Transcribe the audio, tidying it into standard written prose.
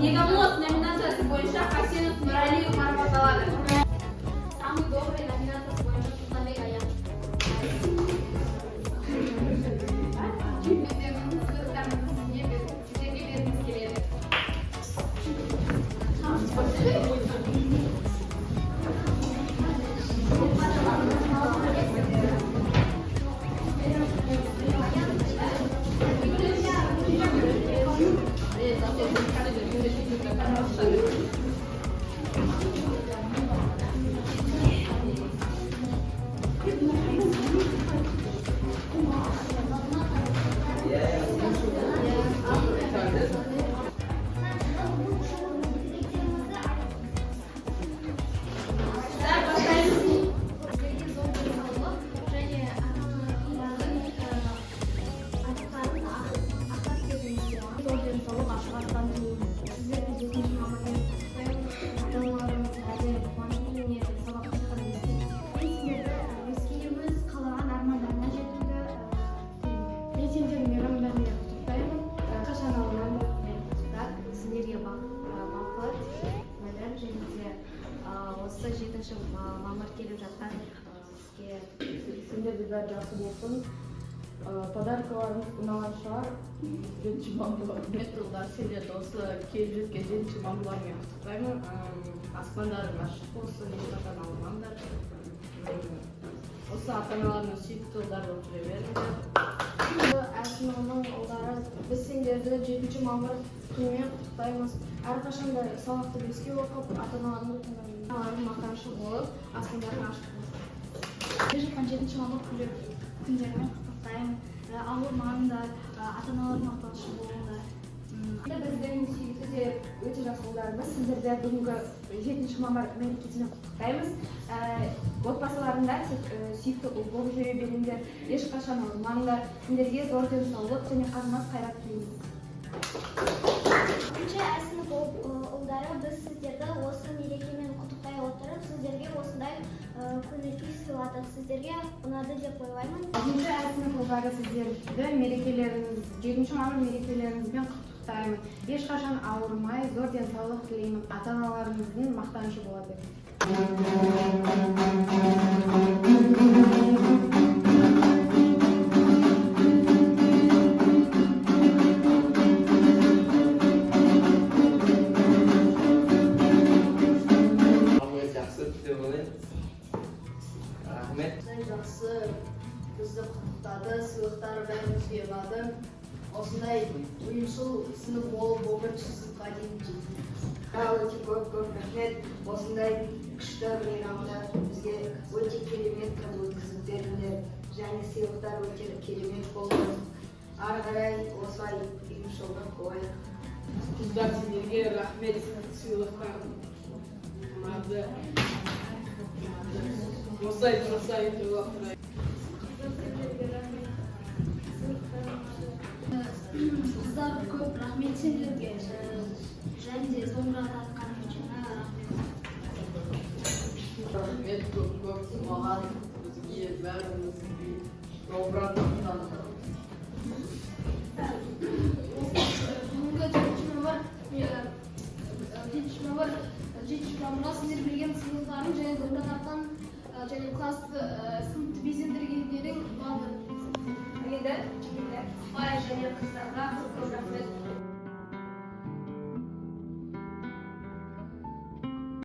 Мегамост номинациясы бойынша Хасенов Нуралиев марапатталады. Самый добрый номинациясы бойынша Султанбек Аян. Мамыр келіп жатқан сендерде бәрі жақсы болсын. Подаркаларыңыз ұнаған шығар. 7-ші мамыр. Рахмет сендерді осы келіп жеткен 7-ші мамырмен құттықтаймын. Аспандарың ашық болсын, ешқашан ауырмаңдар. Осы ата-аналарының сүйікті ұлдары болып жүре беріңдер. Әсіманың ұлдары, біз сендерді 7-ші мамыр күнімен құттықтаймыз. Әрқашан да сауақты беске оқып, ата-аналардың мақтанышы болып, аспандарың ашық болсын. Жатқан 7-ші мамыр күндерімен құттықтаймын. Ауырмаңдар, ата-аналардың мақтанышы болыңдар. Біздің сүйікті де өте жақсы ұлдарымыз. Сіздерді бүгінгі 7-ші мамыр мерекесімен құттықтаймыз. Отбасыларында тек сүйікті ұл болып жүре беріңдер. Ешқашан ауырмаңдар. Сендерге зор денсаулық және қазынас қайрат тілейміз. Әсініп ұлдары, біз сіздерді осы мерекемен құттықтай отырып, сіздерге осындай көңіл-күй сыйладық. Сіздерге ұнады деп ойлаймын. Әсініп ұлдары, сіздерді мерекелеріңіз, 7-ші мамыр мерекелеріңізбен құттықтаймын. Ешқашан ауырмай, зор денсаулық тілеймін. Ата-аналарыңыздың мақтанышы бола беріңіз. Жақсы бізді құттықтады, сыйлықтары бәрімізге ұнады. Осындай ұйымшыл сынып болып 11-ші сыныпқа дейін жетті. Өте көп рахмет. Осындай күшті мейрамда бізге өте керемет қылып өткізіп бердіңдер. Және сыйлықтар өте керемет болды. Ары қарай осылай ұйымшылдық қойық. Қыздар, сендерге рахмет, сыйлыққа ұнады. Осылай тұрсай Қыздар, көп рахмет сендерге. Және де домбыра тартқаның үшін рахмет. рахмет, көп маған бізге бәрімізге добрандықтан. Бүгінгі жетінші мамырға сіздер берген сыйлықтарың және добротартан және классты сыныпты безендіргендерің бағын. Енді және қыздарға көп рахмет.